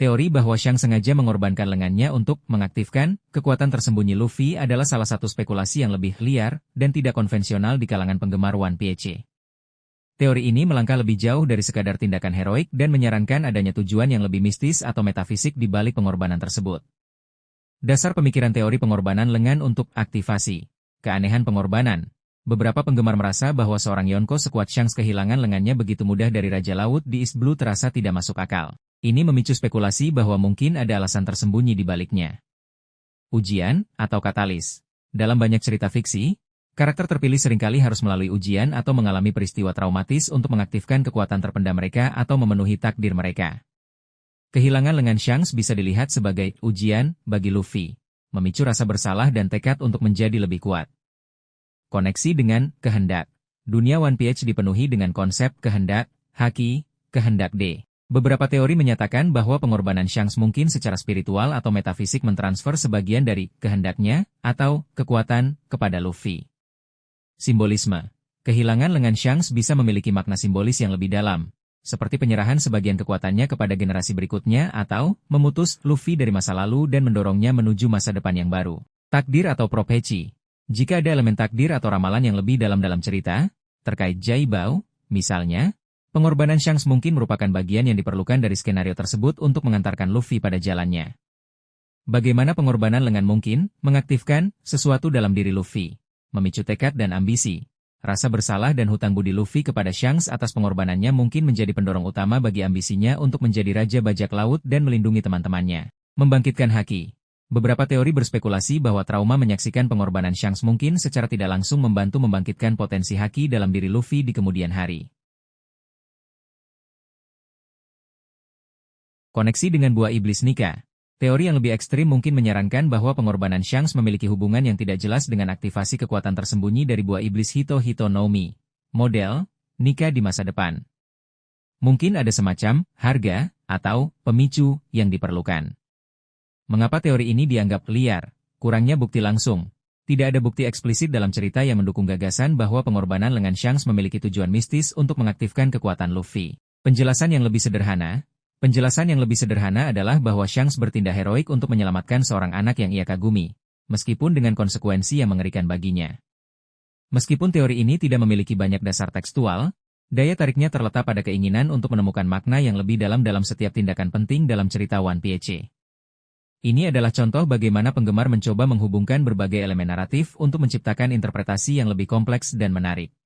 Teori bahwa Shang sengaja mengorbankan lengannya untuk mengaktifkan kekuatan tersembunyi Luffy adalah salah satu spekulasi yang lebih liar dan tidak konvensional di kalangan penggemar One Piece. Teori ini melangkah lebih jauh dari sekadar tindakan heroik dan menyarankan adanya tujuan yang lebih mistis atau metafisik di balik pengorbanan tersebut. Dasar pemikiran teori pengorbanan lengan untuk aktivasi. Keanehan pengorbanan. Beberapa penggemar merasa bahwa seorang Yonko sekuat Shanks kehilangan lengannya begitu mudah dari Raja Laut di East Blue terasa tidak masuk akal. Ini memicu spekulasi bahwa mungkin ada alasan tersembunyi di baliknya. Ujian atau katalis. Dalam banyak cerita fiksi, karakter terpilih seringkali harus melalui ujian atau mengalami peristiwa traumatis untuk mengaktifkan kekuatan terpendam mereka atau memenuhi takdir mereka. Kehilangan lengan Shanks bisa dilihat sebagai ujian bagi Luffy, memicu rasa bersalah dan tekad untuk menjadi lebih kuat. Koneksi dengan kehendak. Dunia One Piece dipenuhi dengan konsep kehendak, haki, kehendak D. Beberapa teori menyatakan bahwa pengorbanan Shanks mungkin secara spiritual atau metafisik mentransfer sebagian dari kehendaknya atau kekuatan kepada Luffy. Simbolisme. Kehilangan lengan Shanks bisa memiliki makna simbolis yang lebih dalam, seperti penyerahan sebagian kekuatannya kepada generasi berikutnya atau memutus Luffy dari masa lalu dan mendorongnya menuju masa depan yang baru. Takdir atau profesi. Jika ada elemen takdir atau ramalan yang lebih dalam cerita, terkait Jai Bao, misalnya, pengorbanan Shanks mungkin merupakan bagian yang diperlukan dari skenario tersebut untuk mengantarkan Luffy pada jalannya. Bagaimana pengorbanan lengan mungkin mengaktifkan sesuatu dalam diri Luffy, memicu tekad dan ambisi. Rasa bersalah dan hutang budi Luffy kepada Shanks atas pengorbanannya mungkin menjadi pendorong utama bagi ambisinya untuk menjadi Raja Bajak Laut dan melindungi teman-temannya. Membangkitkan haki. Beberapa teori berspekulasi bahwa trauma menyaksikan pengorbanan Shanks mungkin secara tidak langsung membantu membangkitkan potensi haki dalam diri Luffy di kemudian hari. Koneksi dengan buah iblis Nika. Teori yang lebih ekstrim mungkin menyarankan bahwa pengorbanan Shanks memiliki hubungan yang tidak jelas dengan aktivasi kekuatan tersembunyi dari buah iblis Hito no Mi, model Nika di masa depan. Mungkin ada semacam harga atau pemicu yang diperlukan. Mengapa teori ini dianggap liar? Kurangnya bukti langsung. Tidak ada bukti eksplisit dalam cerita yang mendukung gagasan bahwa pengorbanan lengan Shanks memiliki tujuan mistis untuk mengaktifkan kekuatan Luffy. Penjelasan yang lebih sederhana adalah bahwa Shanks bertindak heroik untuk menyelamatkan seorang anak yang ia kagumi, meskipun dengan konsekuensi yang mengerikan baginya. Meskipun teori ini tidak memiliki banyak dasar tekstual, daya tariknya terletak pada keinginan untuk menemukan makna yang lebih dalam setiap tindakan penting dalam cerita One Piece. Ini adalah contoh bagaimana penggemar mencoba menghubungkan berbagai elemen naratif untuk menciptakan interpretasi yang lebih kompleks dan menarik.